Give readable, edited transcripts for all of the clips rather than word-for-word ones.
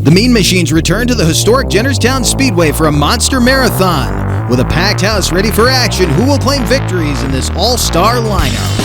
The Mean Machines return to the historic Jennerstown Speedway for a monster marathon. With a packed house ready for action, who will claim victories in this all-star lineup?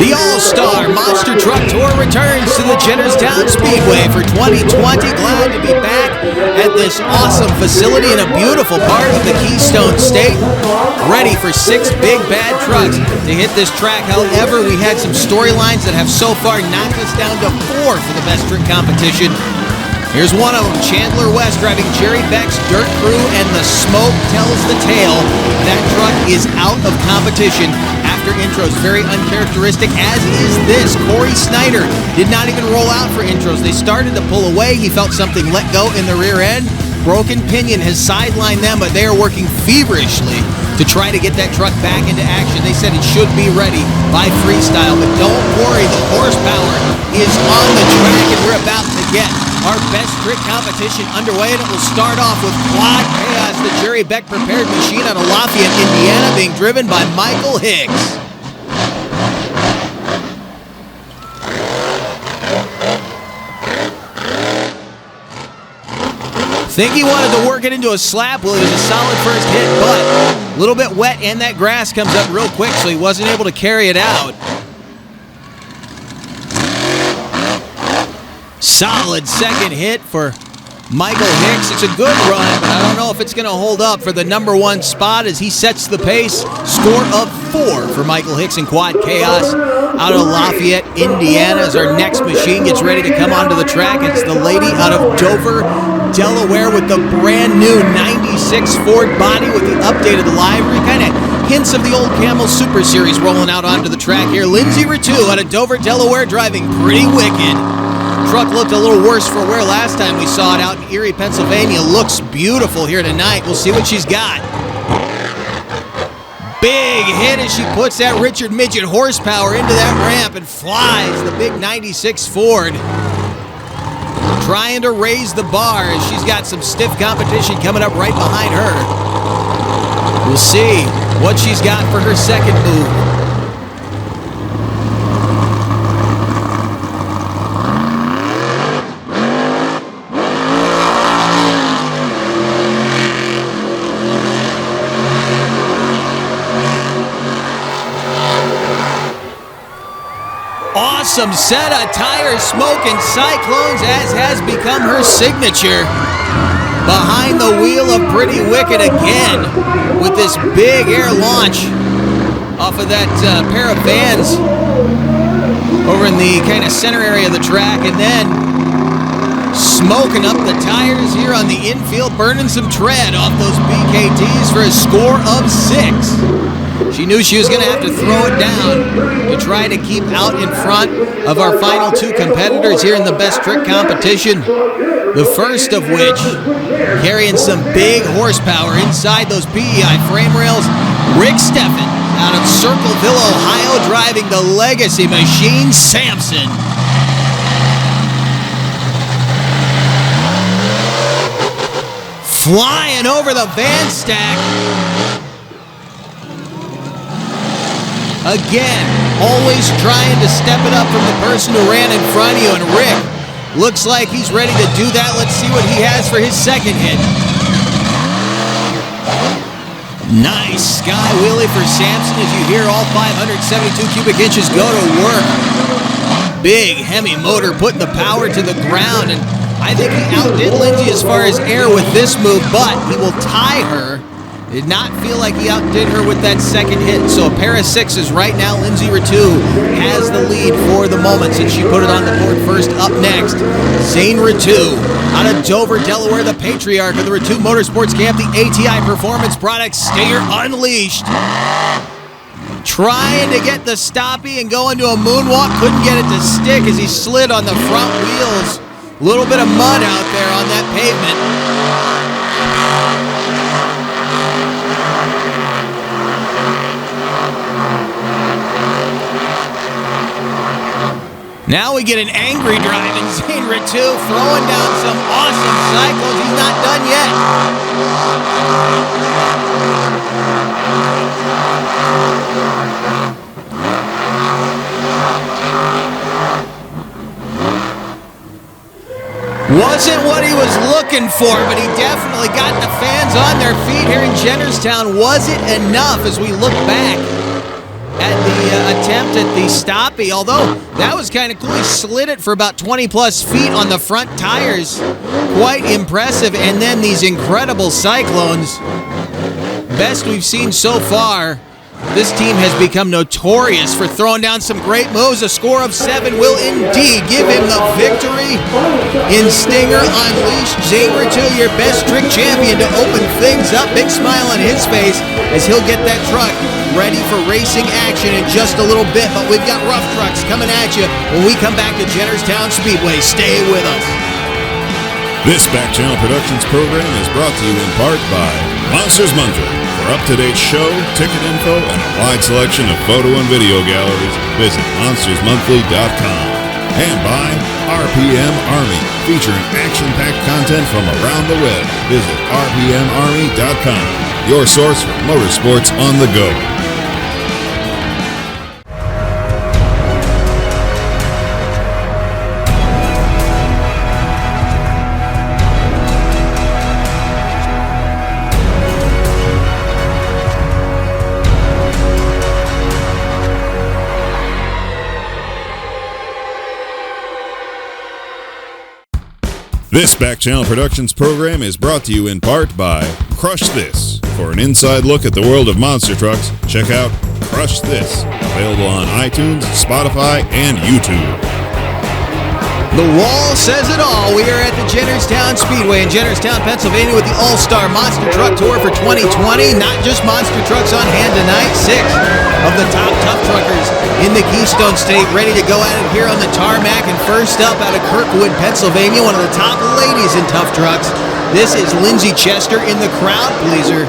The All-Star Monster Truck Tour returns to the Jennerstown Speedway for 2020. Glad to be back at this awesome facility in a beautiful part of the Keystone State. Ready for 6 big bad trucks to hit this track. However, we had some storylines that have so far knocked us down to 4 for the best trick competition. Here's one of them, Chandler West driving Jerry Beck's Dirt Crew, and the smoke tells the tale. That truck is out of competition after intros. Very uncharacteristic, as is this. Corey Snyder did not even roll out for intros. They started to pull away. He felt something let go in the rear end. Broken Pinion has sidelined them, but they are working feverishly to try to get that truck back into action. They said it should be ready by Freestyle, but don't worry, the horsepower is on the track, and we're about to get our best trick competition underway, and it will start off with Quad Chaos, the Jerry Beck prepared machine out of Lafayette, Indiana, being driven by Michael Hicks. Think he wanted to work it into a slap. Well, it was a solid first hit, but a little bit wet, and that grass comes up real quick, so he wasn't able to carry it out. Solid second hit for Michael Hicks. It's a good run, but I don't know if it's going to hold up for the #1 spot as he sets the pace. Score of 4 for Michael Hicks in Quad Chaos out of Lafayette, Indiana, as our next machine gets ready to come onto the track. It's the lady out of Dover, Delaware, with the brand new 96 Ford body with the updated livery. Kind of hints of the old Camel Super Series rolling out onto the track here. Lindsay Ratu out of Dover, Delaware, driving pretty wicked. Truck looked a little worse for wear last time we saw it out in Erie, Pennsylvania. Looks beautiful here tonight. We'll see what she's got. Big hit as she puts that Richard Midget horsepower into that ramp and flies the big 96 Ford. Trying to raise the bar as she's got some stiff competition coming up right behind her. We'll see what she's got for her second move. Awesome set of tires, smoking cyclones, as has become her signature. Behind the wheel of Pretty Wicked again with this big air launch off of that pair of vans over in the kind of center area of the track, and then smoking up the tires here on the infield, burning some tread off those BKTs for a score of 6. She knew she was going to have to throw it down to try to keep out in front of our final 2 competitors here in the best trick competition. The first of which carrying some big horsepower inside those PEI frame rails. Rick Steffen out of Circleville, Ohio, driving the legacy machine, Samson. Flying over the van stack. Again, always trying to step it up from the person who ran in front of you, and Rick looks like he's ready to do that. Let's see what he has for his second hit. Nice sky wheelie for Samson as you hear all 572 cubic inches go to work. Big Hemi motor putting the power to the ground, and I think he outdid Lindsay as far as air with this move, but he will tie her. Did not feel like he outdid her with that second hit. So a pair of 6s right now. Lindsay Ratu has the lead for the moment since she put it on the board first. Up next, Zane Ratu out of Dover, Delaware, the patriarch of the Ratu Motorsports Camp, the ATI Performance Products Stayer Unleashed. Trying to get the stoppie and go into a moonwalk. Couldn't get it to stick as he slid on the front wheels. A little bit of mud out there on that pavement. Now we get an angry drive in Zane Ritu throwing down some awesome cycles. He's not done yet. Wasn't what he was looking for, but he definitely got the fans on their feet here in Jennerstown. Was it enough as we look back at the attempt at the stoppie? Although that was kind of cool. He slid it for about 20 plus feet on the front tires. Quite impressive. And then these incredible cyclones. Best we've seen so far. This team has become notorious for throwing down some great moves. A score of 7 will indeed give him the victory in Stinger Unleashed. Zane Ritu, your best trick champion, to open things up. Big smile on his face as he'll get that truck ready for racing action in just a little bit. But we've got rough trucks coming at you when we come back to Jennerstown Speedway. Stay with us. This Back Channel Productions program is brought to you in part by Monsters Monthly. For up-to-date show, ticket info, and a wide selection of photo and video galleries, visit monstersmonthly.com. And by RPM Army, featuring action-packed content from around the web. Visit rpmarmy.com, your source for motorsports on the go. This Back Channel Productions program is brought to you in part by Crush This. For an inside look at the world of monster trucks, check out Crush This, available on iTunes, Spotify, and YouTube. The wall says it all. We are at the Jennerstown Speedway in Jennerstown, Pennsylvania with the All-Star Monster Truck Tour for 2020. Not just monster trucks on hand tonight. 6 of the top tough truckers in the Keystone State ready to go at it here on the tarmac. And first up out of Kirkwood, Pennsylvania, one of the top ladies in tough trucks. This is Lindsay Chester in the crowd pleaser.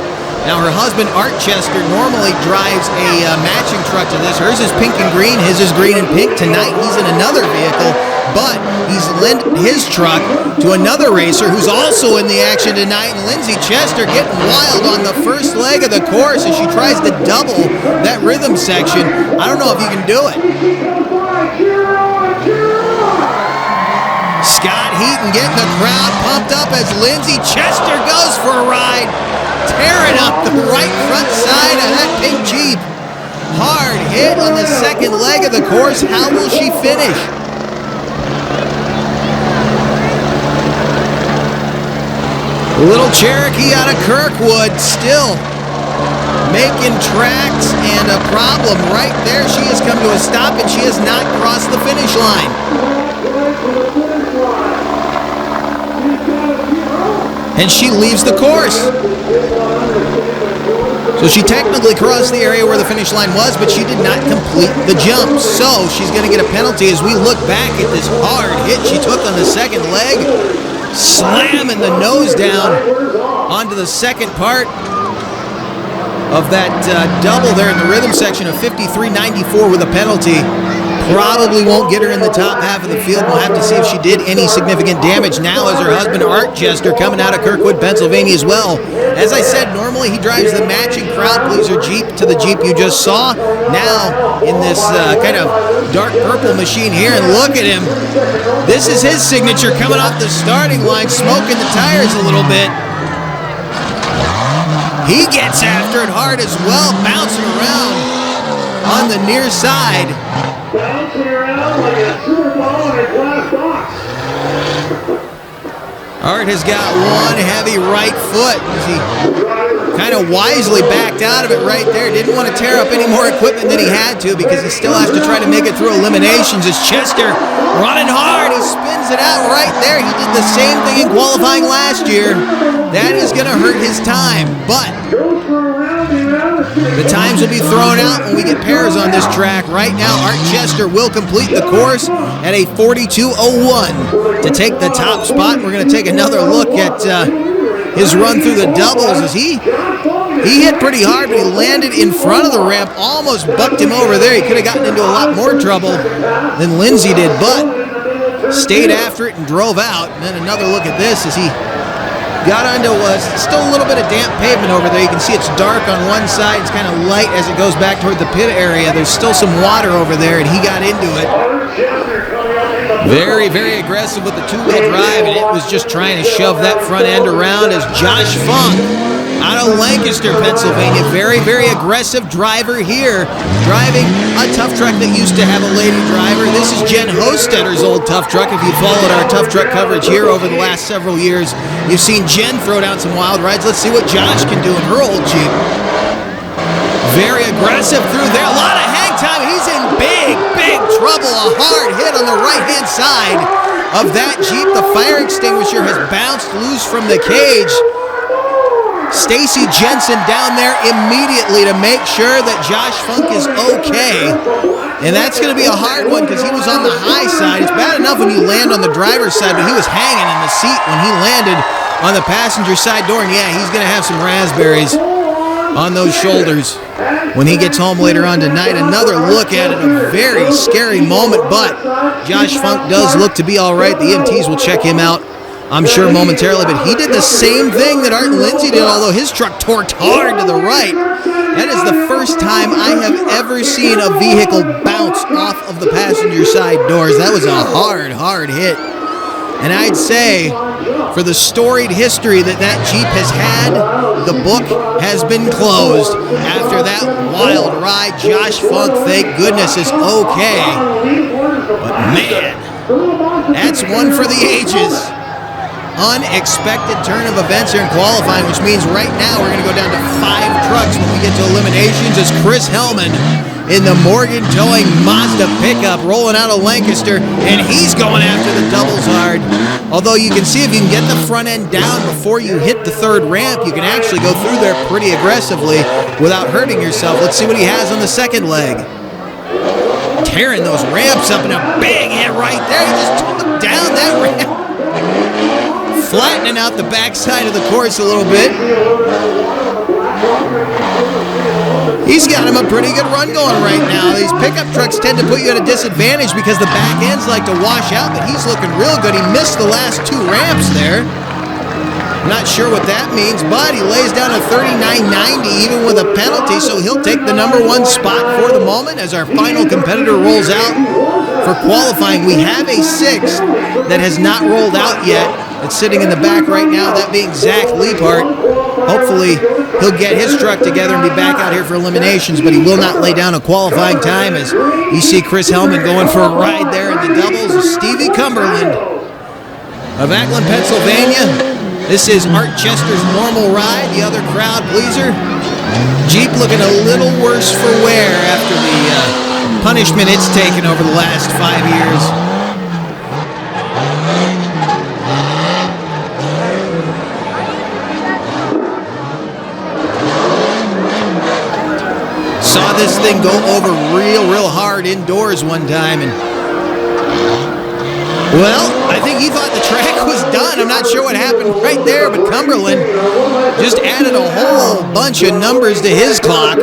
Now her husband Art Chester normally drives a matching truck to this. Hers is pink and green, his is green and pink. Tonight he's in another vehicle, but he's lent his truck to another racer who's also in the action tonight. And Lindsay Chester getting wild on the first leg of the course as she tries to double that rhythm section. I don't know if you can do it. Scott Heaton getting the crowd pumped up as Lindsay Chester goes for a ride. Tearing up the right front side of that pink Jeep. Hard hit on the second leg of the course. How will she finish? Little Cherokee out of Kirkwood still making tracks, and a problem right there. She has come to a stop and she has not crossed the finish line. And she leaves the course. So she technically crossed the area where the finish line was, but she did not complete the jump. So she's going to get a penalty as we look back at this hard hit she took on the second leg. Slamming the nose down onto the second part of that double there in the rhythm section of 53.94 with a penalty. Probably won't get her in the top half of the field. We'll have to see if she did any significant damage. Now as her husband Art Chester coming out of Kirkwood, Pennsylvania as well. As I said, normally he drives the matching crowd pleaser Jeep to the Jeep you just saw. Now in this kind of dark purple machine here, and look at him. This is his signature coming off the starting line, smoking the tires a little bit. He gets after it hard as well, bouncing around on the near side. Bouncing around like a silver ball in a glass box. Art has got one heavy right foot as he kind of wisely backed out of it right there. Didn't want to tear up any more equipment than he had to because he still has to try to make it through eliminations. As Chester running hard, he spins it out right there. He did the same thing in qualifying last year. That is going to hurt his time, but the times will be thrown out when we get pairs on this track. Right now, Art Chester will complete the course at a 42.01 to take the top spot. We're going to take another look at his run through the doubles as he He hit pretty hard, but he landed in front of the ramp, almost bucked him over there. He could have gotten into a lot more trouble than Lindsay did, but stayed after it and drove out. And then another look at this as he got onto still a little bit of damp pavement over there. You can see it's dark on one side. It's kind of light as it goes back toward the pit area. There's still some water over there, and he got into it. Very, very aggressive with the two-wheel drive, and it was just trying to shove that front end around as Josh Funk out of Lancaster, Pennsylvania. Very, very aggressive driver here, driving a tough truck that used to have a lady driver. This is Jen Hostetter's old tough truck. If you followed our tough truck coverage here over the last several years, you've seen Jen throw down some wild rides. Let's see what Josh can do in her old Jeep. Very aggressive through there. A lot of hang time. He's in big, big trouble. A hard hit on the right-hand side of that Jeep. The fire extinguisher has bounced loose from the cage. Stacy Jensen down there immediately to make sure that Josh Funk is okay. And that's going to be a hard one because he was on the high side. It's bad enough when you land on the driver's side, but he was hanging in the seat when he landed on the passenger side door. And yeah, he's going to have some raspberries on those shoulders when he gets home later on tonight. Another look at it, a very scary moment, but Josh Funk does look to be all right. The EMTs will check him out, I'm sure, momentarily, but he did the same thing that Art and Lindsay did, although his truck torqued hard to the right. That is the first time I have ever seen a vehicle bounce off of the passenger side doors. That was a hard, hard hit. And I'd say, for the storied history that Jeep has had, the book has been closed. After that wild ride, Josh Funk, thank goodness, is okay. But man, that's one for the ages. Unexpected turn of events here in qualifying, which means right now we're going to go down to 5 trucks when we get to eliminations as Chris Hellman in the Morgan Towing Mazda pickup rolling out of Lancaster, and he's going after the doubles hard. Although you can see if you can get the front end down before you hit the third ramp, you can actually go through there pretty aggressively without hurting yourself. Let's see what he has on the second leg. Tearing those ramps up in a big hit right there. He just took down that ramp. Flattening out the backside of the course a little bit. He's got him a pretty good run going right now. These pickup trucks tend to put you at a disadvantage because the back ends like to wash out, but he's looking real good. He missed the last 2 ramps there. Not sure what that means, but he lays down a 39.90 even with a penalty, so he'll take the number 1 spot for the moment as our final competitor rolls out for qualifying. We have a 6th that has not rolled out yet. It's sitting in the back right now, that being Zach Liepart. Hopefully, he'll get his truck together and be back out here for eliminations, but he will not lay down a qualifying time as you see Chris Hellman going for a ride there in the doubles with Stevie Cumberland of Ackland, Pennsylvania. This is Art Chester's normal ride, the other crowd pleaser. Jeep looking a little worse for wear after the punishment it's taken over the last 5 years. Saw this thing go over real hard indoors one time, and well, I think he thought the track was done. I'm not sure what happened right there, but Cumberland just added a whole bunch of numbers to his clock.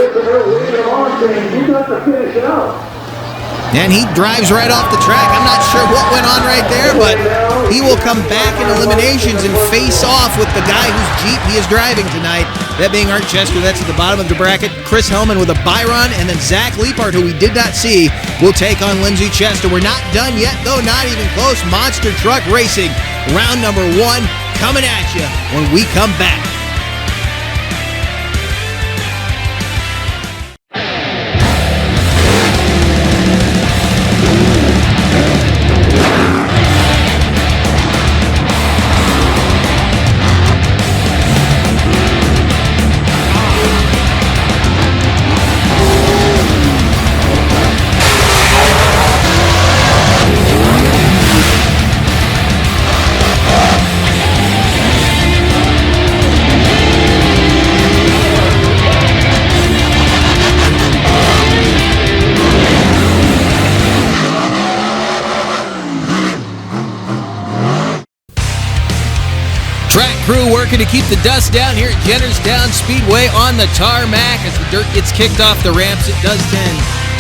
And he drives right off the track. I'm not sure what went on right there, but he will come back in eliminations and face off with the guy whose Jeep he is driving tonight. That being Art Chester. That's at the bottom of the bracket. Chris Hellman with a Byron, and then Zach Liepart, who we did not see, will take on Lindsey Chester. We're not done yet, though, not even close. Monster Truck Racing, round number 1, coming at you when we come back. keep the dust down here at Jennerstown Speedway on the tarmac. As the dirt gets kicked off the ramps, it does tend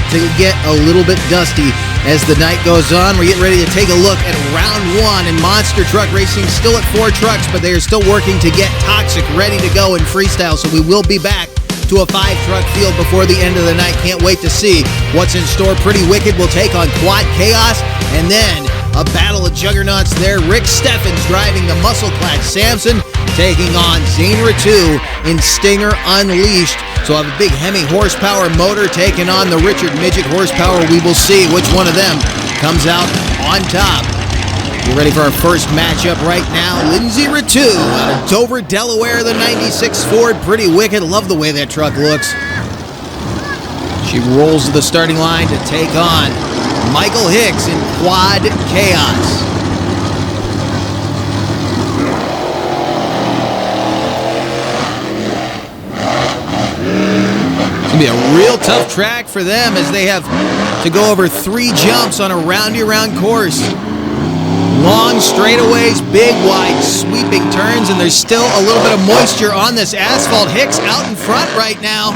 to get a little bit dusty as the night goes on. We're getting ready to take a look at round one in monster truck racing. Still at 4 trucks, but they are still working to get Toxic ready to go in freestyle, so we will be back to a 5-truck field before the end of the night. Can't wait to see what's in store. Pretty Wicked will take on Quad Chaos, and then a battle of juggernauts there. Rick Steffens driving the muscle-clad Samson, taking on Zanera 2 in Stinger Unleashed. So I have a big Hemi horsepower motor taking on the Richard Midget horsepower. We will see which one of them comes out on top. We're ready for our first matchup right now. Lindsay Ratu out of Dover, Delaware, the 96 Ford. Pretty Wicked. Love the way that truck looks. She rolls to the starting line to take on Michael Hicks in Quad Chaos. It's going to be a real tough track for them as they have to go over 3 jumps on a roundy-round course. Long straightaways, big, wide, sweeping turns, and there's still a little bit of moisture on this asphalt. Hicks out in front right now.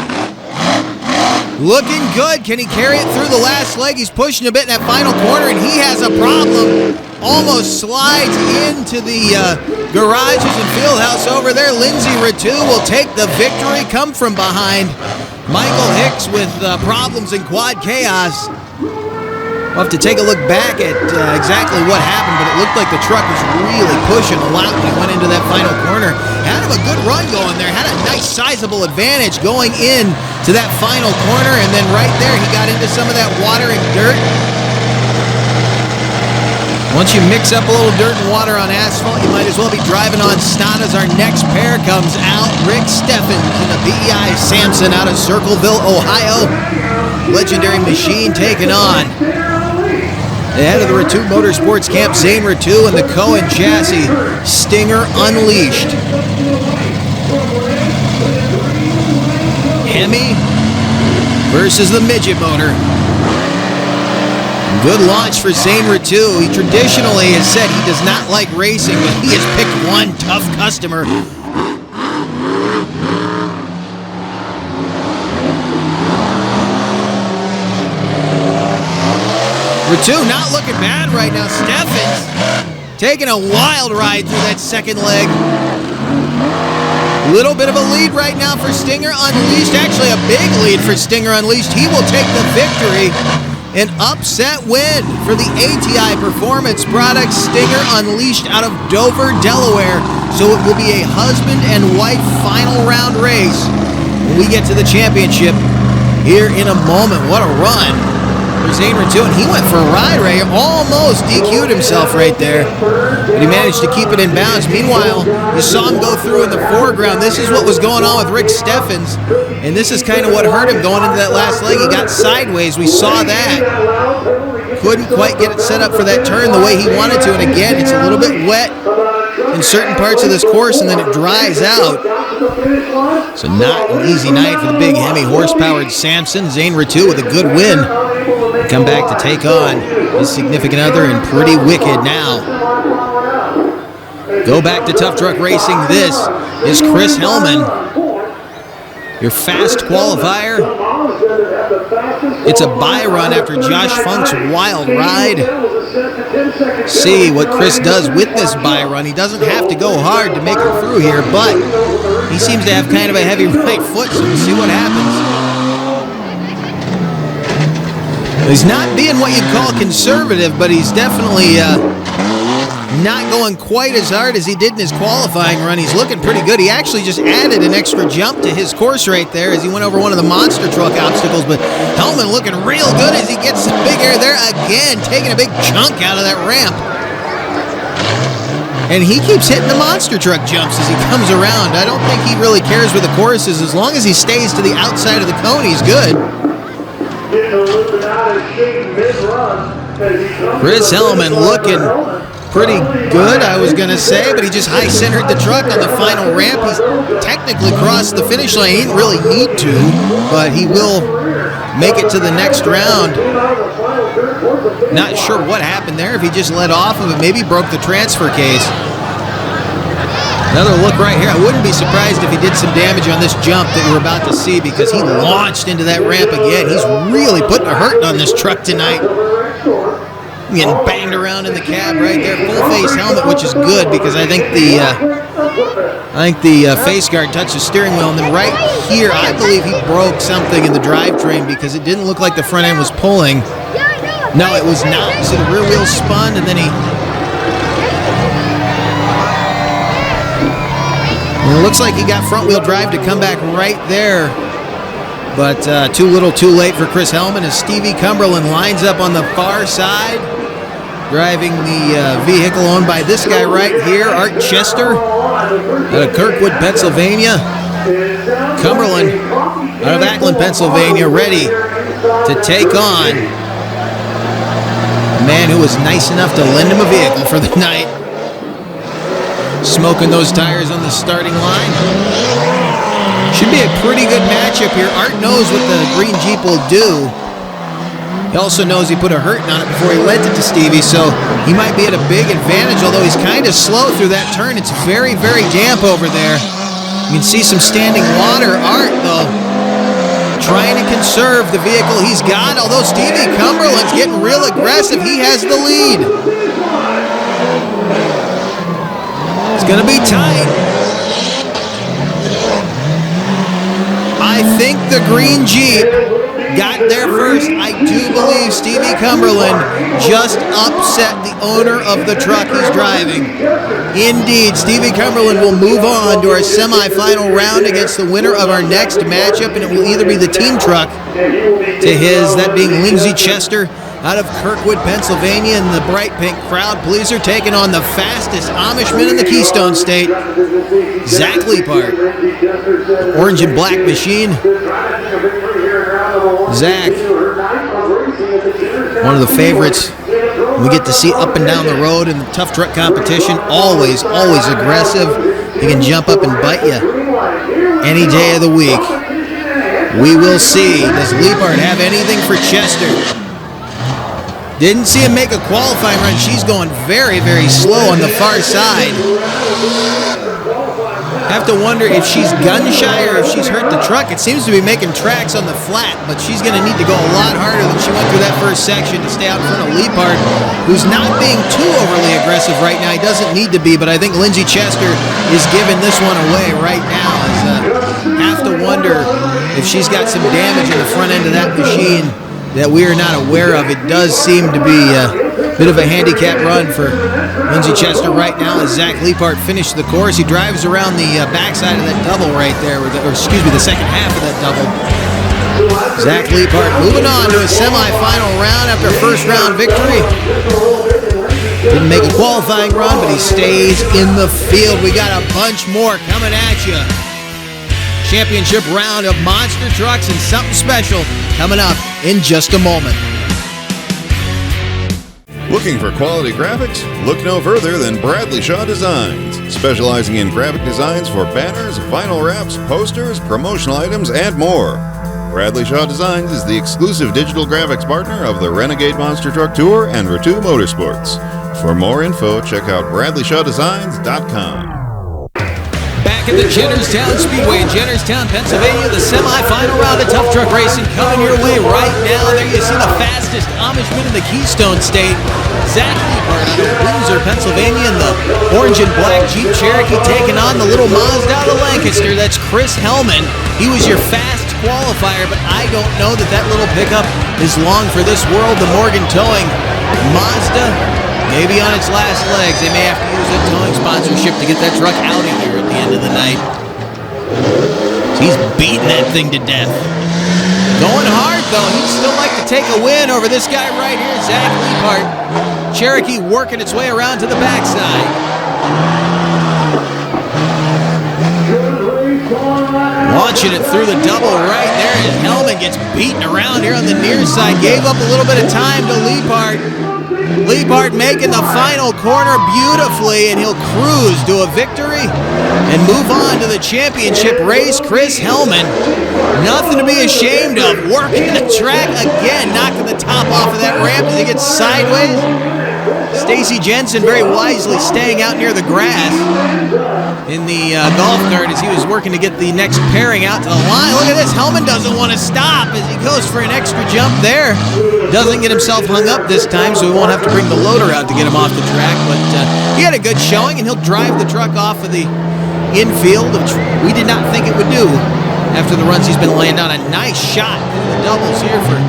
Looking good. Can he carry it through the last leg? He's pushing a bit in that final corner, and he has a problem. Almost slides into the garages and field house over there. Lindsay Ratu will take the victory, come from behind. Michael Hicks with problems in Quad Chaos. We'll have to take a look back at exactly what happened, but it looked like the truck was really pushing a lot when he went into that final corner. Had him a good run going there, had a nice sizable advantage going in to that final corner, and then right there he got into some of that water and dirt. Once you mix up a little dirt and water on asphalt, you might as well be driving on snot as our next pair comes out. Rick Steffens in the BEI Samson out of Circleville, Ohio. Legendary Machine taking on the head of the Ratu Motorsports Camp, Zanera 2, and the Cohen chassis, Stinger Unleashed. Hemi versus the Midget motor. Good launch for Zanera 2. He traditionally has said he does not like racing, but he has picked one tough customer. Ratu not looking bad right now. Steffens taking a wild ride through that second leg. Little bit of a lead right now for Stinger Unleashed. Actually a big lead for Stinger Unleashed. He will take the victory. An upset win for the ATI Performance Products Stinger Unleashed out of Dover, Delaware. So it will be a husband and wife final round race when we get to the championship here in a moment. What a run for Zanera 2, and he went for a ride right here. Almost DQ'd himself right there, but he managed to keep it in bounds. Meanwhile, you saw him go through in the foreground. This is what was going on with Rick Steffens, and this is kind of what hurt him going into that last leg. He got sideways. We saw that. Couldn't quite get it set up for that turn the way he wanted to, and again, it's a little bit wet in certain parts of this course, and then it dries out. So not an easy night for the big Hemi horsepowered Samson. Zanera 2 with a good win. Come back to take on his significant other and Pretty Wicked now. Go back to Tough Truck Racing. This is Chris Hellman, your fast qualifier. It's a bye run after Josh Funk's wild ride. See what Chris does with this bye run. He doesn't have to go hard to make it through here, but he seems to have kind of a heavy right foot, so we'll see what happens. He's not being what you'd call conservative, but he's definitely not going quite as hard as he did in his qualifying run. He's looking pretty good. He actually just added an extra jump to his course right there as he went over one of the monster truck obstacles, but Hellman looking real good as he gets some big air there again, taking a big chunk out of that ramp. And he keeps hitting the monster truck jumps as he comes around. I don't think he really cares where the course is. As long as he stays to the outside of the cone, he's good. Chris Hellman looking pretty good, I was going to say, but he just high-centered the truck on the final ramp. He's technically crossed the finish line. He didn't really need to, but he will make it to the next round. Not sure what happened there, if he just let off of it, maybe broke the transfer case. Another look right here. I wouldn't be surprised if he did some damage on this jump that you're about to see, because he launched into that ramp again. He's really putting a hurting on this truck tonight. Getting banged around in the cab right there. Full face helmet, which is good, because I think the face guard touched the steering wheel, and then right here, I believe he broke something in the drivetrain, because it didn't look like the front end was pulling. No, it was not. You see the rear wheel spun, and then it looks like he got front wheel drive to come back right there, but too little too late for Chris Hellman, as Stevie Cumberland lines up on the far side, driving the vehicle owned by this guy right here, Art Chester, out of Kirkwood, Pennsylvania. Cumberland out of Ackland, Pennsylvania, ready to take on a man who was nice enough to lend him a vehicle for the night. Smoking those tires on the starting line. Should be a pretty good matchup here. Art knows what the green Jeep will do. He also knows he put a hurting on it before he lent it to Stevie, so he might be at a big advantage, although he's kind of slow through that turn. It's very, very damp over there. You can see some standing water. Art, though, trying to conserve the vehicle he's got, although Stevie Cumberland's getting real aggressive. He has the lead. It's going to be tight. I think the green Jeep got there first. I do believe Stevie Cumberland just upset the owner of the truck he's driving. Indeed, Stevie Cumberland will move on to our semifinal round against the winner of our next matchup, and it will either be the team truck to his, that being Lindsey Chester out of Kirkwood, Pennsylvania, and the bright pink crowd pleaser taking on the fastest Amishman in the Keystone State, Zach Leapart. The orange and black machine. Zach, one of the favorites we get to see up and down the road in the tough truck competition. Always, always aggressive. He can jump up and bite you any day of the week. We will see. Does Leapart have anything for Chester? Didn't see him make a qualifying run. She's going very, very slow on the far side. Have to wonder if she's gun shy or if she's hurt the truck. It seems to be making tracks on the flat, but she's going to need to go a lot harder than she went through that first section to stay out in front of Leapart, who's not being too overly aggressive right now. He doesn't need to be, but I think Lindsey Chester is giving this one away right now. Have to wonder if she's got some damage in the front end of that machine that we are not aware of. It does seem to be a bit of a handicap run for Lindsey Chester right now as Zach Leapart finished the course. He drives around the backside of that double right there, or excuse me, the second half of that double. Zach Leapart moving on to a semifinal round after a first round victory. Didn't make a qualifying run, but he stays in the field. We got a bunch more coming at you. Championship round of monster trucks and something special coming up in just a moment. Looking for quality graphics? Look no further than Bradley Shaw Designs, specializing in graphic designs for banners, vinyl wraps, posters, promotional items, and more. Bradley Shaw Designs is the exclusive digital graphics partner of the Renegade Monster Truck Tour and Ratu Motorsports. For more info, check out BradleyShawDesigns.com. Back at the Jennerstown Speedway in Jennerstown, Pennsylvania, the semifinal round of tough truck racing coming your way right now. There you see the fastest Amishman in the Keystone State, Zach Leapart out of Windsor, Pennsylvania, and the orange and black Jeep Cherokee taking on the little Mazda out of Lancaster. That's Chris Hellman. He was your fast qualifier, but I don't know that that little pickup is long for this world. The Morgan Towing Mazda, maybe on its last legs. They may have to use that towing sponsorship to get that truck out of here at the end of the night. He's beating that thing to death. Going hard, though. He'd still like to take a win over this guy right here, Zach Leapart. Cherokee working its way around to the backside. Launching it through the double right there as Hellman gets beaten around here on the near side. Gave up a little bit of time to Leapart. Leapart making the final corner beautifully, and he'll cruise to a victory and move on to the championship race. Chris Hellman, nothing to be ashamed of, working the track again, knocking the top off of that ramp as he gets sideways. Stacy Jensen very wisely staying out near the grass in the golf cart as he was working to get the next pairing out to the line. Look at this. Hellman doesn't want to stop as he goes for an extra jump there. Doesn't get himself hung up this time, so we won't have to bring the loader out to get him off the track. But he had a good showing, and he'll drive the truck off of the infield, which we did not think it would do after the runs he's been laying down. A nice shot in the doubles here for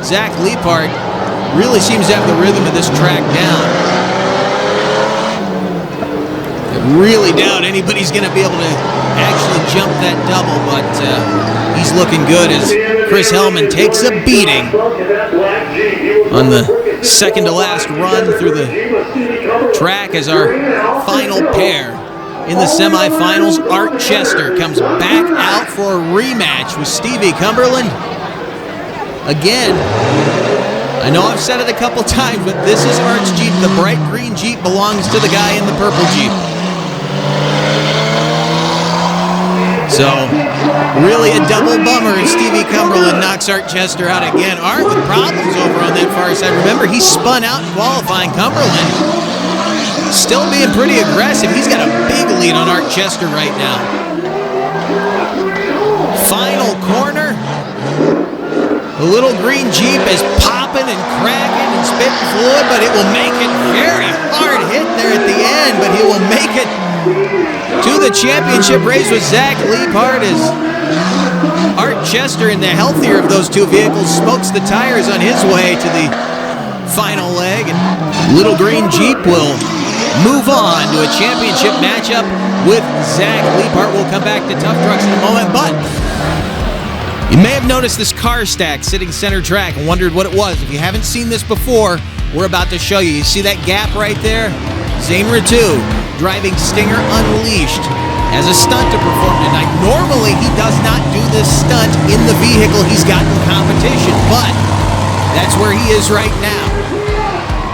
Zach Liepard. Really seems to have the rhythm of this track down. I really doubt anybody's going to be able to actually jump that double, but he's looking good as Chris Hellman takes a beating on the second to last run through the track as our final pair. In the semifinals, Art Chester comes back out for a rematch with Stevie Cumberland. Again, I know I've said it a couple times, but this is Art's Jeep. The bright green Jeep belongs to the guy in the purple Jeep. So, really a double bummer as Stevie Cumberland knocks Art Chester out again. Art with problems over on that far side. Remember, he spun out in qualifying. Cumberland still being pretty aggressive. He's got a big lead on Art Chester right now. Final corner. The little green Jeep is popping and cracking and spitting fluid, but it will make it very hard hit there at the end, but he will make it to the championship race with Zach Liepard as Art Chester, in the healthier of those two vehicles, smokes the tires on his way to the final leg. And little green Jeep will move on to a championship matchup with Zach Liepard. We'll come back to Tough Trucks in a moment, but you may have noticed this car stack sitting center track and wondered what it was. If you haven't seen this before, we're about to show you. You see that gap right there? Zane Ratu driving Stinger Unleashed as a stunt to perform tonight. Normally, he does not do this stunt in the vehicle he's got in competition, but that's where he is right now.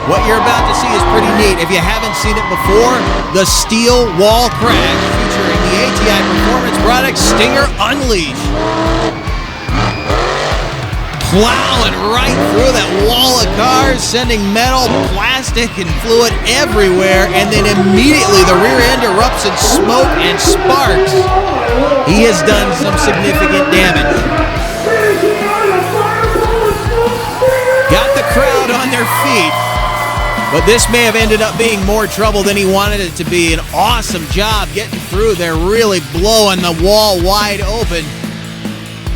What you're about to see is pretty neat. If you haven't seen it before, the steel wall crash featuring the ATI Performance product Stinger Unleashed. Plowing right through that wall of cars, sending metal, plastic, and fluid everywhere, and then immediately the rear end erupts in smoke and sparks. He has done some significant damage. Got the crowd on their feet. But this may have ended up being more trouble than he wanted it to be. An awesome job getting through there, really blowing the wall wide open.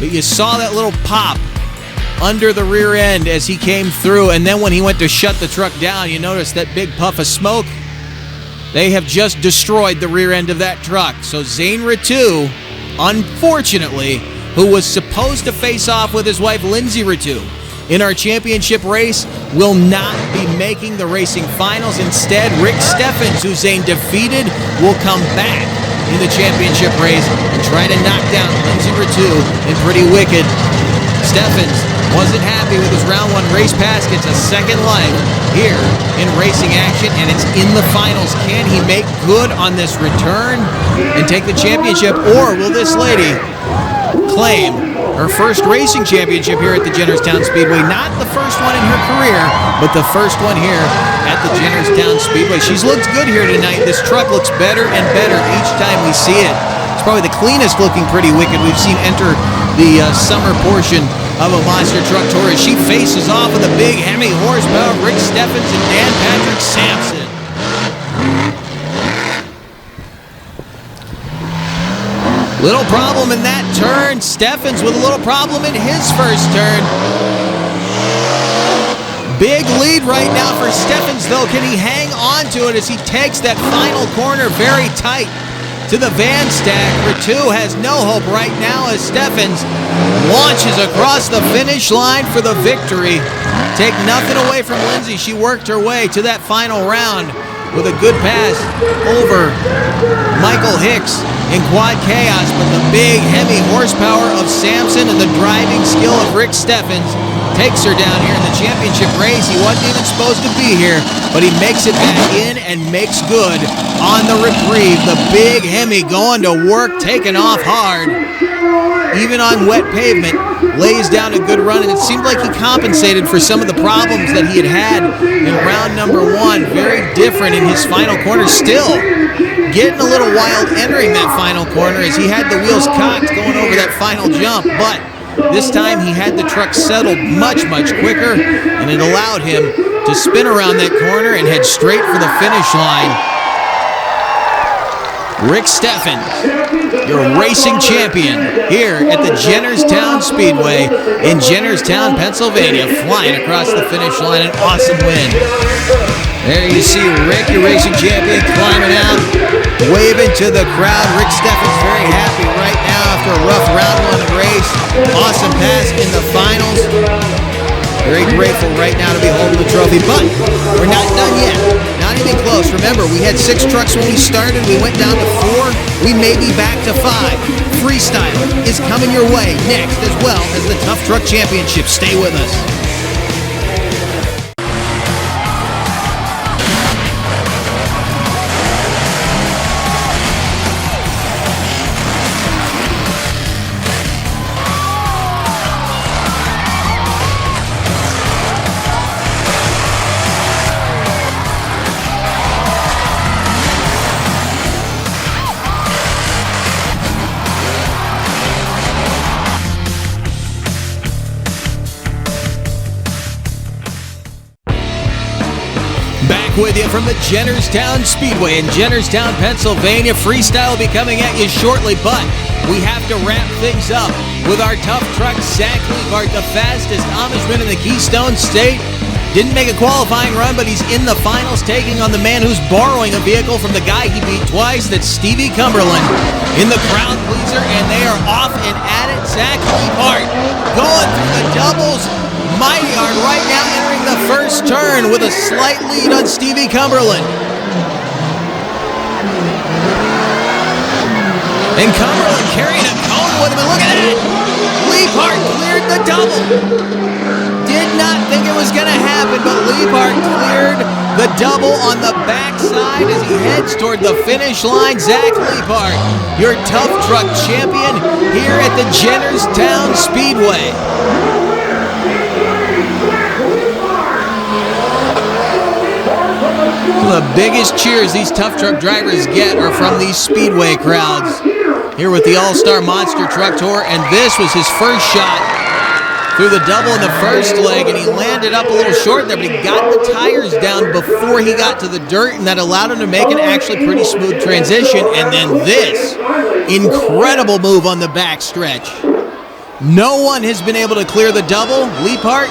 But you saw that little pop under the rear end as he came through, and then when he went to shut the truck down, you notice that big puff of smoke. They have just destroyed the rear end of that truck. So Zane Ratu, unfortunately, who was supposed to face off with his wife Lindsay Ratu in our championship race, will not be making the racing finals. Instead, Rick Steffens, who Zane defeated, will come back in the championship race and try to knock down Lindsay Ratu in Pretty Wicked. Steffens wasn't happy with his round one race pass, gets a second life here in racing action, and it's in the finals. Can he make good on this return and take the championship, or will this lady claim her first racing championship here at the Jennerstown Speedway? Not the first one in her career, but the first one here at the Jennerstown Speedway. She's looked good here tonight. This truck looks better and better each time we see it. It's probably the cleanest looking Pretty Wicked we've seen enter the summer portion of a Monster Truck Tour as she faces off with a big Hemi horsepower, Rick Steffens and Dan Patrick Sampson. Little problem in that turn. Steffens with a little problem in his first turn. Big lead right now for Steffens, though. Can he hang on to it as he takes that final corner very tight to the van stack? Ratu has no hope right now as Steffens launches across the finish line for the victory. Take nothing away from Lindsay. She worked her way to that final round with a good pass over Michael Hicks in Quad Chaos, but the big Hemi horsepower of Sampson and the driving skill of Rick Steffens takes her down here in the championship race. He wasn't even supposed to be here, but he makes it back in and makes good on the reprieve. The big Hemi going to work, taking off hard. Even even on wet pavement, lays down a good run, and it seemed like he compensated for some of the problems that he had in round number 1. Very different in his final corner. Still getting a little wild entering that final corner as he had the wheels cocked going over that final jump, but this time he had the truck settled much, much quicker, and it allowed him to spin around that corner and head straight for the finish line. Rick Steffen, your racing champion here at the Jennerstown Speedway in Jennerstown, Pennsylvania, flying across the finish line. An awesome win. There you see Rick, your racing champion, climbing out, waving to the crowd. Rick Steffen's very happy right now after a rough round 1 race. Awesome pass in the finals. Very grateful right now to be holding the trophy, but we're not done yet. Not even close. Remember, we had 6 trucks when we started. We went down to 4. We may be back to 5. Freestyle is coming your way next, as well as the Tough Truck Championship. Stay with us. Back with you from the Jennerstown Speedway in Jennerstown, Pennsylvania. Freestyle will be coming at you shortly, but we have to wrap things up with our tough truck, Zach Leibart, the fastest Amishman in the Keystone State. Didn't make a qualifying run, but he's in the finals, taking on the man who's borrowing a vehicle from the guy he beat twice. That's Stevie Cumberland in the crowd pleaser, and they are off and at it. Zach Leibart going through the doubles. Mighty hard right now, entering the first turn with a slight lead on Stevie Cumberland. And Cumberland carrying a cone with him, and look at that! Leibart cleared the double. Did not think it was going to happen, but Leibart cleared the double on the backside as he heads toward the finish line. Zach Leibart, your tough truck champion here at the Jennerstown Speedway. The biggest cheers these tough truck drivers get are from these speedway crowds. Here with the All-Star Monster Truck Tour, and this was his first shot through the double in the first leg, and he landed up a little short there, but he got the tires down before he got to the dirt, and that allowed him to make an actually pretty smooth transition. And then this incredible move on the back stretch. No one has been able to clear the double. Leibart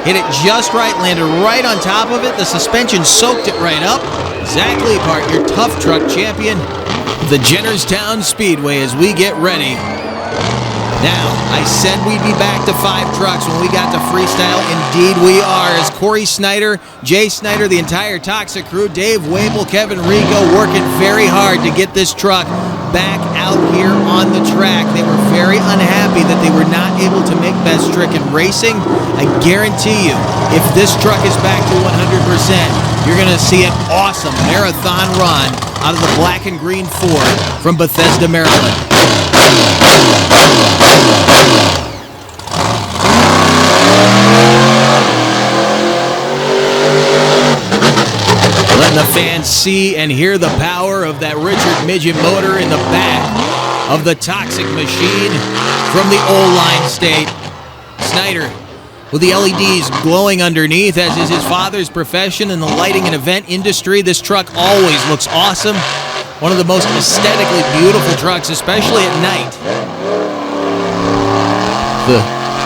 hit it just right, landed right on top of it. The suspension soaked it right up. Zach Leibart, your tough truck champion, the Jennerstown Speedway, as we get ready. Now, I said we'd be back to 5 trucks when we got to Freestyle. Indeed we are, as Corey Snyder, Jay Snyder, the entire Toxic crew, Dave Wapel, Kevin Rico, working very hard to get this truck back out here on the track. They were very unhappy that they were not able to make best trick in racing. I guarantee you, if this truck is back to 100%, you're going to see an awesome marathon run out of the black and green Ford from Bethesda, Maryland. Letting the fans see and hear the power of that Richard Midget motor in the back of the Toxic machine from the old line state. Snyder with the LEDs glowing underneath, as is his father's profession in the lighting and event industry. This truck always looks awesome. One of the most aesthetically beautiful trucks, especially at night. The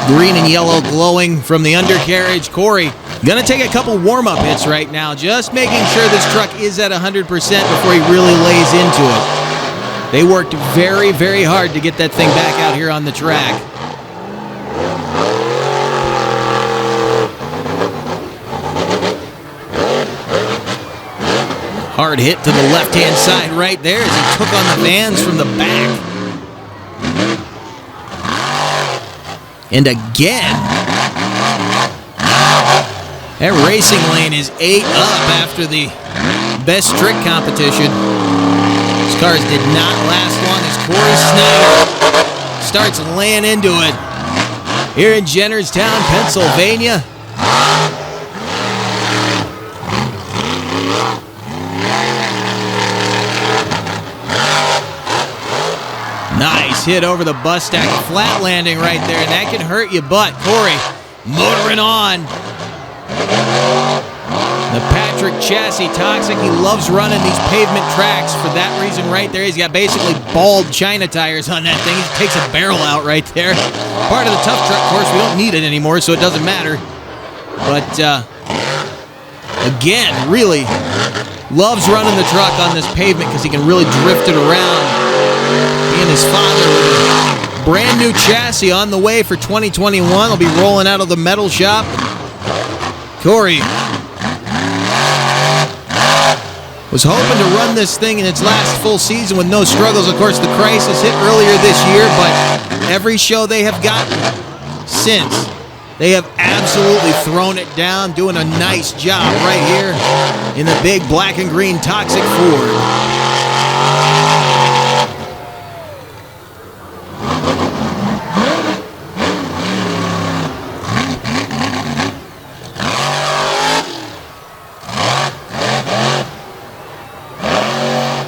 green and yellow glowing from the undercarriage. Corey gonna take a couple warm-up hits right now, just making sure this truck is at 100% before he really lays into it. They worked very, very hard to get that thing back out here on the track. Hard hit to the left-hand side right there as he took on the vans from the back. And again, that racing lane is 8 up after the best trick competition. These cars did not last long as Corey Snyder starts laying into it here in Jennerstown, Pennsylvania. Nice hit over the bus stack. Flat landing right there, and that can hurt you, but Corey motoring on. The Patrick chassis toxic. He loves running these pavement tracks for that reason right there. He's got basically bald China tires on that thing. He takes a barrel out right there. Part of the tough truck course. We don't need it anymore, so it doesn't matter. But, again, really loves running the truck on this pavement because he can really drift it around. He and his father with a brand new chassis on the way for 2021. They'll be rolling out of the metal shop. Corey was hoping to run this thing in its last full season with no struggles. Of course, the crisis hit earlier this year, but every show they have gotten since, they have absolutely thrown it down, doing a nice job right here in the big black and green toxic Ford.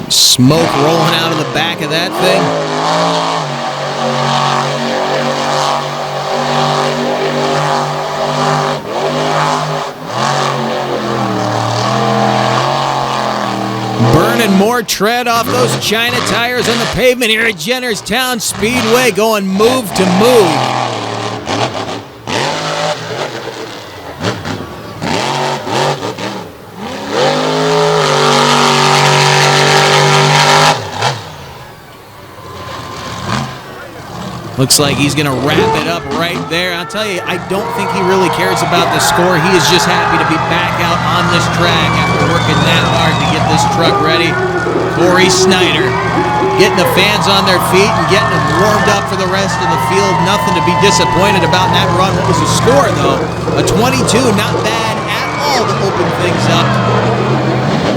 Smoke rolling out of the back of that thing. Burning more tread off those China tires on the pavement here at Jennerstown Speedway, going move to move. Looks like he's going to wrap it up right there. I'll tell you, I don't think he really cares about the score. He is just happy to be back out on this track after working that hard to get this truck ready. Corey Snyder getting the fans on their feet and getting them warmed up for the rest of the field. Nothing to be disappointed about in that run. What was the score, though? A 22, not bad at all to open things up.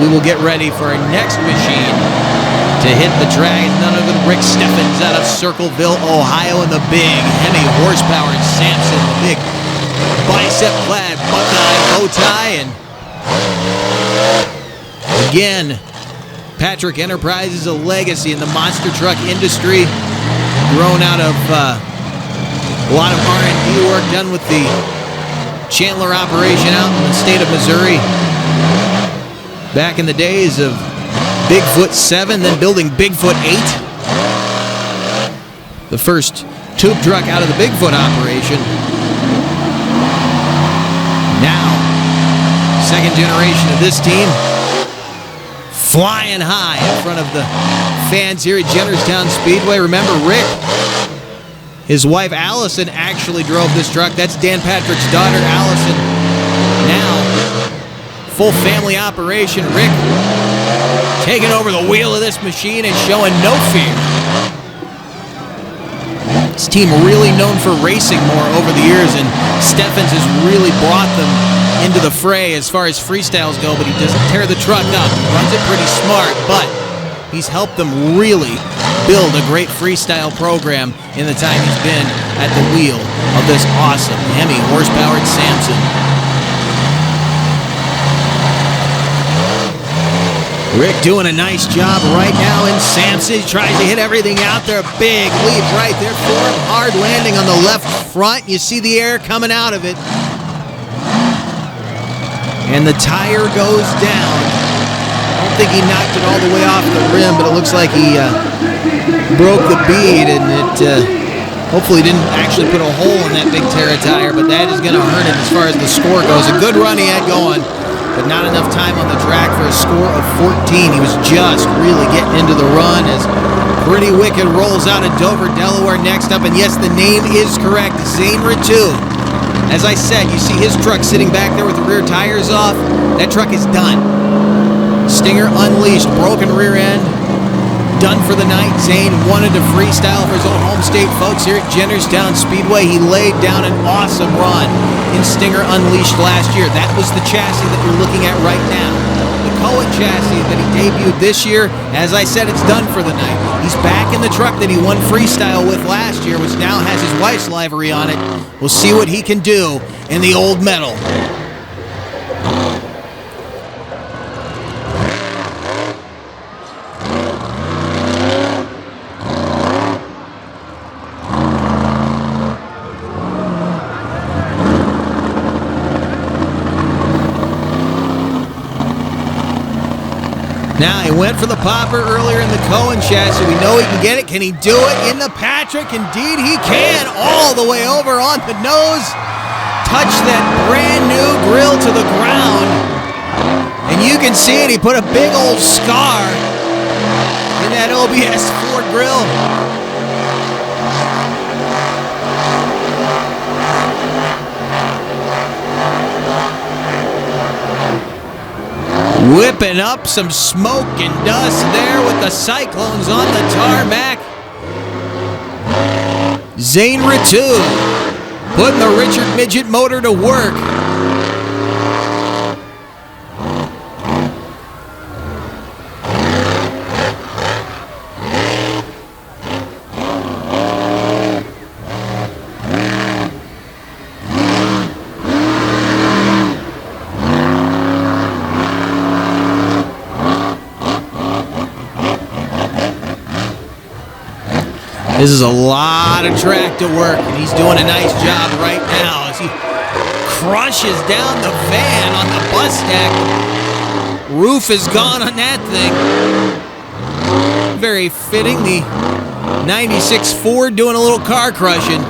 We will get ready for our next machine to hit the track. None other than Rick Steffens out of Circleville, Ohio, in the big Hemi horsepower Samson, the big bicep-clad Buckeye bow tie. And again, Patrick Enterprises, a legacy in the monster truck industry, grown out of a lot of R&D work done with the Chandler operation out in the state of Missouri back in the days of Bigfoot 7, then building Bigfoot 8. The first tube truck out of the Bigfoot operation. Now, second generation of this team, flying high in front of the fans here at Jennerstown Speedway. Remember, Rick, his wife Allison actually drove this truck. That's Dan Patrick's daughter, Allison. Now, full family operation. Rick taking over the wheel of this machine and showing no fear. This team really known for racing more over the years, and Steffens has really brought them into the fray as far as freestyles go, but he doesn't tear the truck up. He runs it pretty smart, but he's helped them really build a great freestyle program in the time he's been at the wheel of this awesome Hemi horsepowered Samson. Rick doing a nice job right now in Samson. He tries to hit everything out there. Big leap right there for him. Hard landing on the left front. You see the air coming out of it. And the tire goes down. I don't think he knocked it all the way off the rim, but it looks like he broke the bead, and it hopefully didn't actually put a hole in that big Terra tire, but that is going to hurt him as far as the score goes. A good run he had going, but not enough time on the track for a score of 14. He was just really getting into the run as Pretty Wicked rolls out of Dover, Delaware next up. And yes, the name is correct, Zane Ritu. As I said, you see his truck sitting back there with the rear tires off. That truck is done. Stinger unleashed, broken rear end, done for the night. Zane wanted to freestyle for his own home state folks here at Jennerstown Speedway. He laid down an awesome run in Stinger Unleashed last year. That was the chassis that you're looking at right now. the Cohen chassis that he debuted this year. As I said, it's done for the night. He's back in the truck that he won Freestyle with last year, which now has his wife's livery on it. We'll see what he can do in the old metal. Now, he went for the popper earlier in the Cohen chassis. We know he can get it. Can he do it in the Patrick? Indeed, he can. All the way over on the nose. Touch that brand new grill to the ground. And you can see it. He put a big old scar in that OBS Ford grill. Whipping up some smoke and dust there with the Cyclones on the tarmac. Zane Ritu putting the Richard Midget motor to work. This is a lot of track to work, and he's doing a nice job right now as he crushes down the van on the bus stack. Roof is gone on that thing. Very fitting, the 96 Ford doing a little car crushing.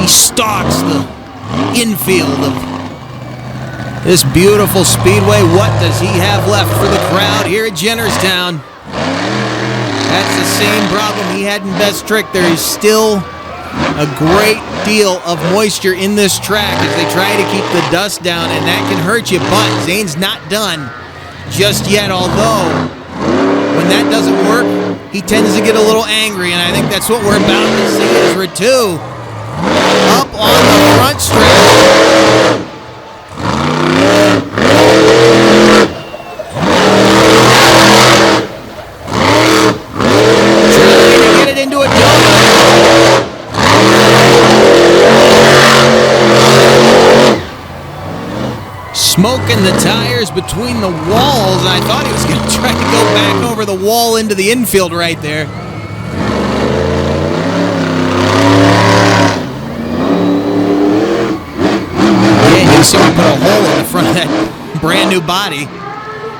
Stalks the infield of this beautiful speedway. What does he have left for the crowd here at Jennerstown? That's the same problem he had in Best Trick. There is still a great deal of moisture in this track as they try to keep the dust down, and that can hurt you, but Zane's not done just yet, although when that doesn't work, he tends to get a little angry, and I think that's what we're about to see as Ritu up on the front stretch. Trying to get it into a donut. Smoking the tires between the walls. I thought he was going to try to go back over the wall into the infield right there. So we put a hole in the front of that brand new body.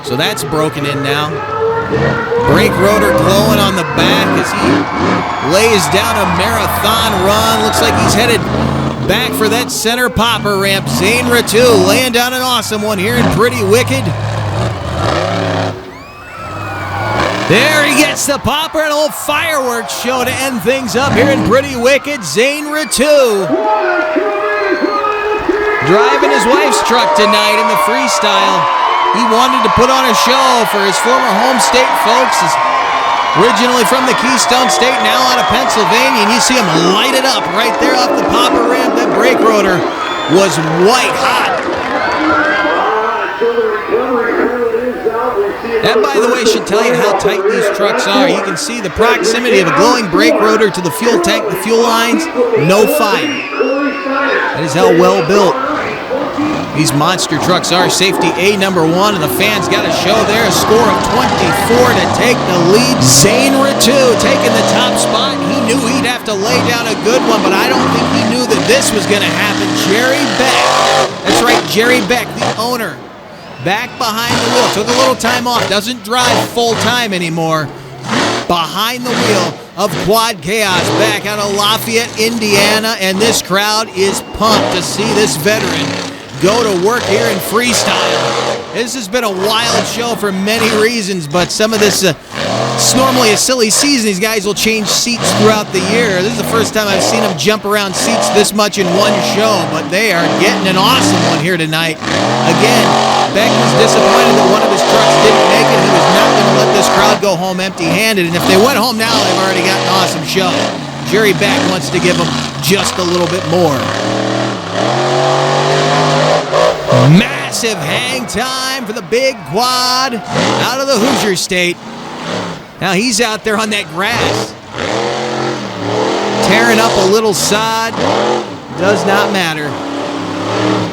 So that's broken in now. Brake rotor glowing on the back as he lays down a marathon run. Looks like he's headed back for that center popper ramp. Zane Ritu laying down an awesome one here in Pretty Wicked. There he gets the popper, an old fireworks show to end things up here in Pretty Wicked. Zane Ritu driving his wife's truck tonight in the Freestyle. He wanted to put on a show for his former home state folks. He's originally from the Keystone State, now out of Pennsylvania, and you see him light it up right there off the popper ramp. That brake rotor was white hot. That, by the way, should tell you how tight these trucks are. You can see the proximity of a glowing brake rotor to the fuel tank, the fuel lines, no fire. That is how well built these monster trucks are. Safety A #1, and the fans got a show there. A score of 24 to take the lead. Zane Ritu taking the top spot. He knew he'd have to lay down a good one, but I don't think he knew that this was going to happen. Jerry Beck, that's right, Jerry Beck, the owner, back behind the wheel. Took a little time off, doesn't drive full time anymore. Behind the wheel of Quad Chaos back out of Lafayette, Indiana, and this crowd is pumped to see this veteran go to work here in Freestyle. This has been a wild show for many reasons, but some of this It's normally a silly season. These guys will change seats throughout the year. This is the first time I've seen them jump around seats this much in one show, but they are getting an awesome one here tonight. Again, Beck was disappointed that one of his trucks didn't make it. He was not going to let this crowd go home empty-handed, and if they went home now, they've already got an awesome show. Jerry Beck wants to give them just a little bit more. Massive hang time for the big quad out of the Hoosier State. Now he's out there on that grass, tearing up a little sod. Does not matter.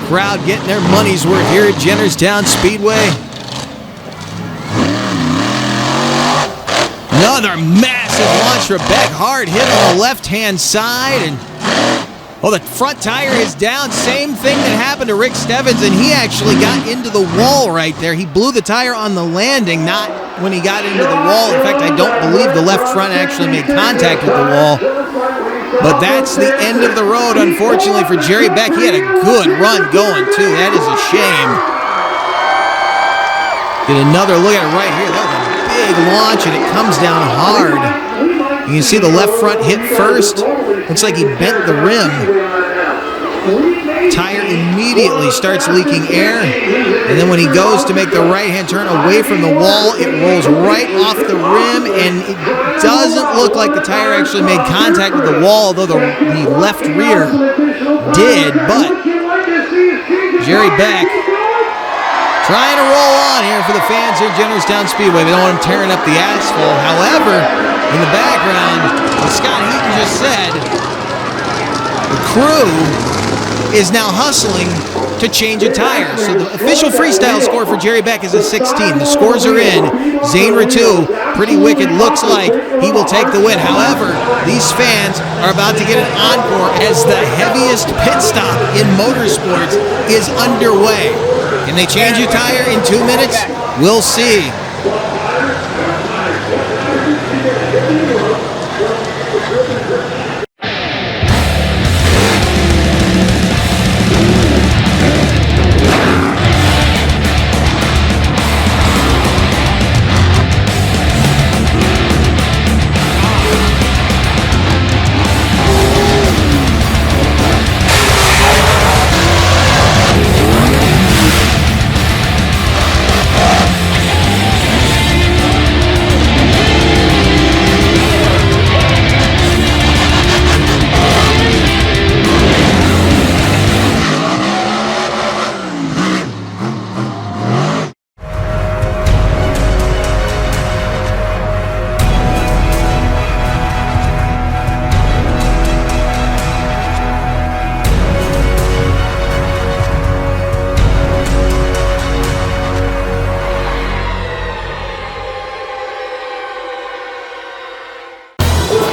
Crowd getting their money's worth here at Jennerstown Speedway. Another massive launch for Beck. Hard hit on the left-hand side, and the front tire is down. Same thing that happened to Rick Stevens, and he actually got into the wall right there. He blew the tire on the landing, not when he got into the wall. In fact, I don't believe the left front actually made contact with the wall. But that's the end of the road, unfortunately, for Jerry Beck. He had a good run going, too. That is a shame. Get another look at it right here. That was a big launch, and it comes down hard. You can see the left front hit first. Looks like he bent the rim. Tire immediately starts leaking air, and then when he goes to make the right-hand turn away from the wall, it rolls right off the rim, and it doesn't look like the tire actually made contact with the wall, although the left rear did. But Jerry Beck trying to roll on here for the fans here at Jennerstown Speedway. They don't want him tearing up the asphalt. However, in the background, as Scott Heaton just said, the crew is now hustling to change a tire. So the official freestyle score for Jerry Beck is a 16. The scores are in. Zane Ratu, Pretty Wicked, looks like he will take the win. However, these fans are about to get an encore as the heaviest pit stop in motorsports is underway. Can they change a tire in 2 minutes? We'll see.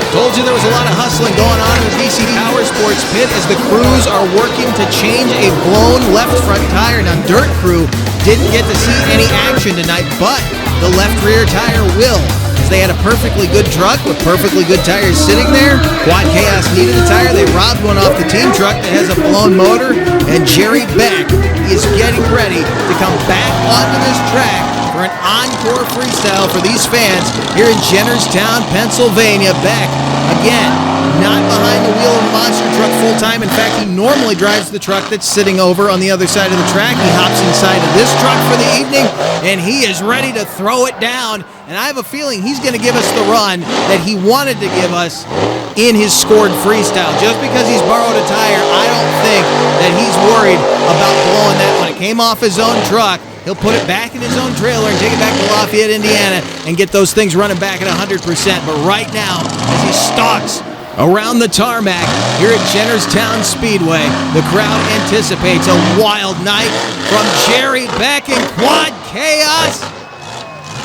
Told you there was a lot of hustling going on in the BC Power Sports pit as the crews are working to change a blown left front tire. Now, Dirt Crew didn't get to see any action tonight, but the left rear tire will, as they had a perfectly good truck with perfectly good tires sitting there. Quad Chaos needed a tire. They robbed one off the team truck that has a blown motor, and Jerry Beck is getting ready to come back onto this track for an encore freestyle for these fans here in Jennerstown, Pennsylvania. Beck, again, not behind the wheel of a monster truck full-time. In fact, he normally drives the truck that's sitting over on the other side of the track. He hops inside of this truck for the evening, and he is ready to throw it down. And I have a feeling he's going to give us the run that he wanted to give us in his scored freestyle. Just because he's borrowed a tire, I don't think that he's worried about blowing that one. It came off his own truck. He'll put it back in his own trailer and take it back to Lafayette, Indiana, and get those things running back at 100%. But right now, as he stalks around the tarmac here at Jennerstown Speedway, the crowd anticipates a wild night from Jerry Beck and Quad Chaos.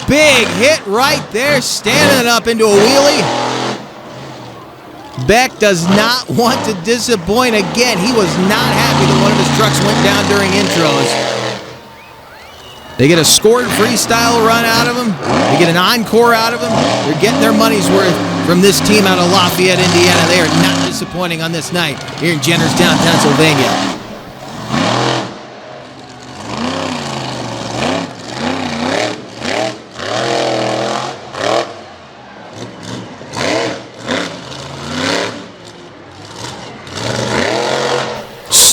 Big hit right there, standing up into a wheelie. Beck does not want to disappoint again. He was not happy that one of his trucks went down during intros. They get a scored freestyle run out of him. They get an encore out of him. They're getting their money's worth from this team out of Lafayette, Indiana. They are not disappointing on this night here in Jennerstown, Pennsylvania.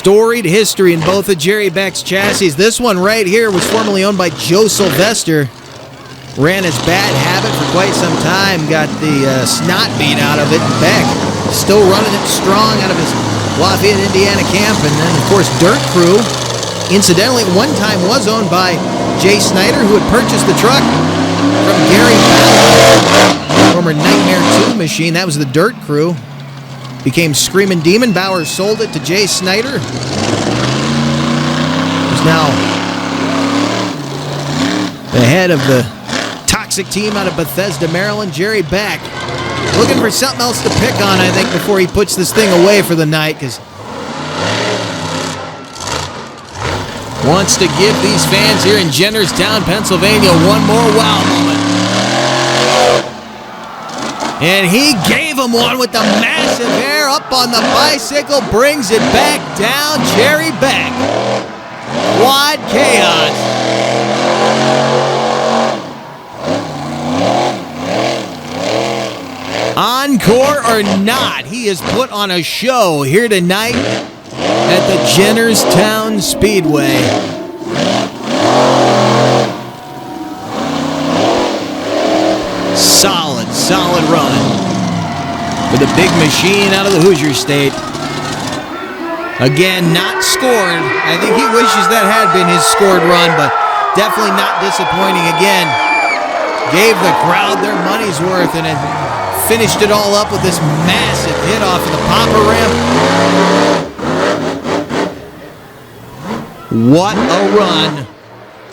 Storied history in both of Jerry Beck's chassis. This one right here was formerly owned by Joe Sylvester. Ran his bad habit for quite some time. Got the snot beat out of it. And Beck still running it strong out of his Lafayette, Indiana camp. And then, of course, Dirt Crew. Incidentally, at one time was owned by Jay Snyder, who had purchased the truck from Gary Bauer, former Nightmare 2 machine. That was the Dirt Crew. Became Screamin' Demon. Bauer sold it to Jay Snyder, who's now the head of the Toxic team out of Bethesda, Maryland. Jerry Beck looking for something else to pick on, I think, before he puts this thing away for the night, because wants to give these fans here in Jennerstown, Pennsylvania, one more wow moment. And he gave him one with the massive air up on the bicycle, brings it back down. Jerry Beck, Quad Chaos. Encore or not, he has put on a show here tonight at the Jennerstown Speedway. Solid run with a big machine out of the Hoosier State. Again, not scored. I think he wishes that had been his scored run, but definitely not disappointing again. Gave the crowd their money's worth and it finished it all up with this massive hit off of the popper ramp. What a run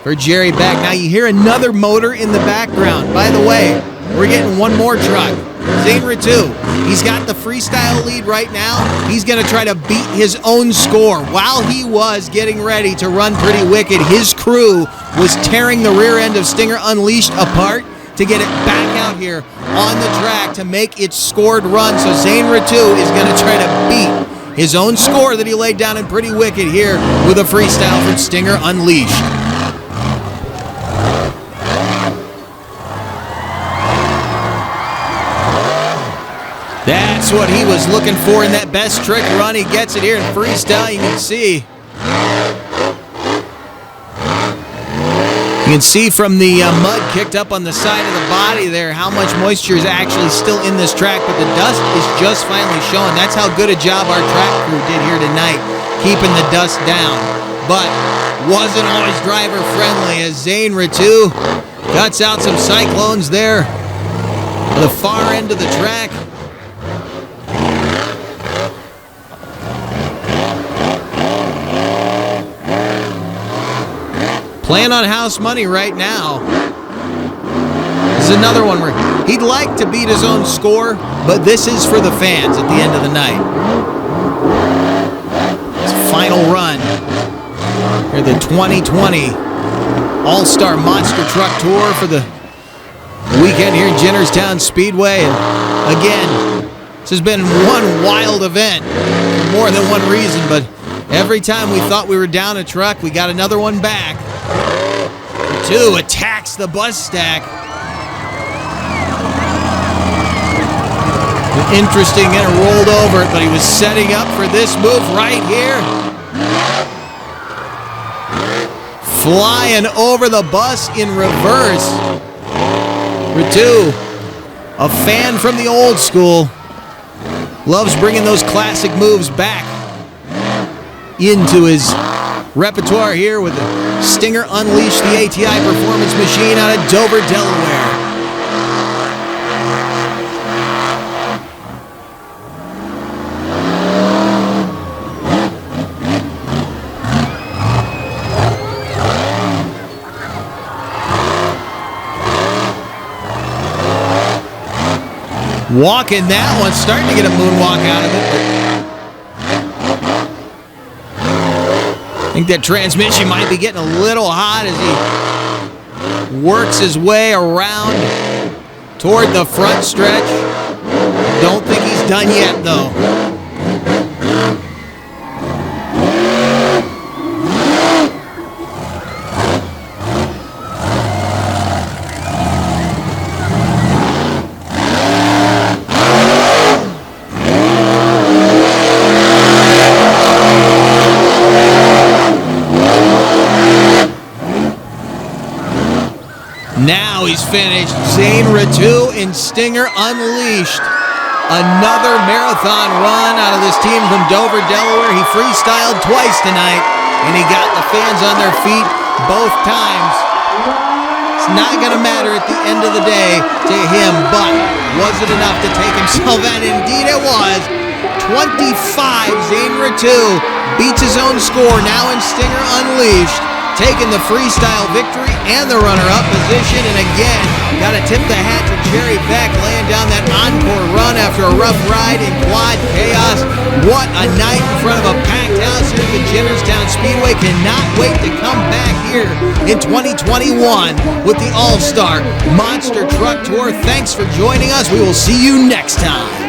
for Jerry Beck. Now you hear another motor in the background. By the way, we're getting one more truck. Zane Ritu. He's got the freestyle lead right now. He's going to try to beat his own score. While he was getting ready to run Pretty Wicked, his crew was tearing the rear end of Stinger Unleashed apart to get it back out here on the track to make its scored run. So Zane Ritu is going to try to beat his own score that he laid down in Pretty Wicked here with a freestyle from Stinger Unleashed. That's what he was looking for in that best trick run. He gets it here in freestyle. You can see. You can see from the mud kicked up on the side of the body there how much moisture is actually still in this track, but the dust is just finally showing. That's how good a job our track crew did here tonight, keeping the dust down. But wasn't always driver friendly as Zane Ritu cuts out some cyclones there at the far end of the track. Playing on house money right now. This is another one where he'd like to beat his own score, but this is for the fans at the end of the night. His final run here, the 2020 All-Star Monster Truck Tour for the weekend here in Jennerstown Speedway. And again, this has been one wild event for more than one reason, but every time we thought we were down a truck, we got another one back. Two attacks the bus stack. Interesting, and it rolled over it, but he was setting up for this move right here. Flying over the bus in reverse. Ritu, a fan from the old school, loves bringing those classic moves back into his repertoire here with the Stinger Unleashed, the ATI performance machine out of Dover, Delaware. Walking that one, starting to get a moonwalk out of it, I think that transmission might be getting a little hot as he works his way around toward the front stretch. Don't think he's done yet, though. Now he's finished. Zane Ratu and Stinger Unleashed. Another marathon run out of this team from Dover, Delaware. He freestyled twice tonight, and he got the fans on their feet both times. It's not going to matter at the end of the day to him, but was it enough to take himself out? Indeed it was. 25, Zane Ratu beats his own score, now in Stinger Unleashed, taking the freestyle victory and the runner-up position. And again, got to tip the hat to Jerry Beck, laying down that encore run after a rough ride in quad chaos. What a night in front of a packed house here at the Jennerstown Speedway. Cannot wait to come back here in 2021 with the All-Star Monster Truck Tour. Thanks for joining us. We will see you next time.